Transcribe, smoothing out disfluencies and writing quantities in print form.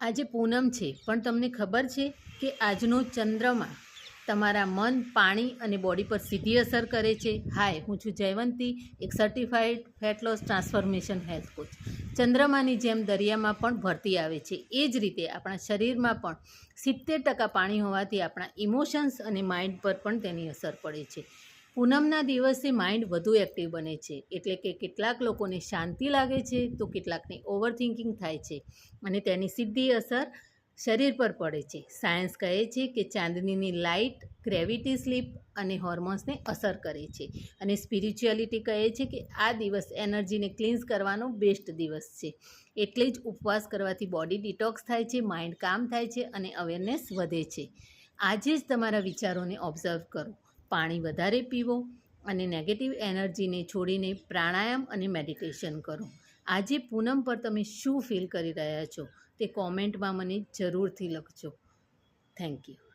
આજે પૂનમ છે, પણ તમને ખબર છે કે આજનો ચંદ્રમા તમારા મન, પાણી અને બોડી પર સીધી અસર કરે છે? હાય, હું છું જયવંતી, એક certified fat loss transformation health coach. ચંદ્રમાની જેમ દરિયામાં પણ ભરતી આવે છે, એ જ રીતે આપણા શરીરમાં પણ 70% પાણી હોવાથી આપણા ઇમોશન્સ અને માઇન્ડ પર પણ તેની અસર પડે છે. પૂનમના દિવસે માઇન્ડ વધુ એક્ટિવ બને છે, એટલે કે કેટલાક લોકોને શાંતિ લાગે છે તો કેટલાકને ઓવરથિંકિંગ થાય છે અને તેની સીધી અસર શરીર પર પડે છે. સાયન્સ કહે છે કે ચાંદનીની લાઇટ ગ્રેવિટી, સ્લીપ અને હોર્મોન્સને અસર કરે છે, અને સ્પિરિચ્યુઆલિટી કહે છે કે આ દિવસ એનર્જીને ક્લિન્સ કરવાનો બેસ્ટ દિવસ છે. એટલે જ ઉપવાસ કરવાથી બોડી ડિટોક્સ થાય છે, માઇન્ડ કામ થાય છે અને અવેરનેસ વધે છે. આજે જ તમારા વિચારોને ઓબ્ઝર્વ કરો, પાણી વધારે પીવો અને નેગેટિવ એનર્જીને છોડીને પ્રાણાયામ અને મેડિટેશન કરો. આજે પૂનમ પર તમે શું ફીલ કરી રહ્યા છો તે કોમેન્ટમાં મને જરૂરથી લખજો. Thank you.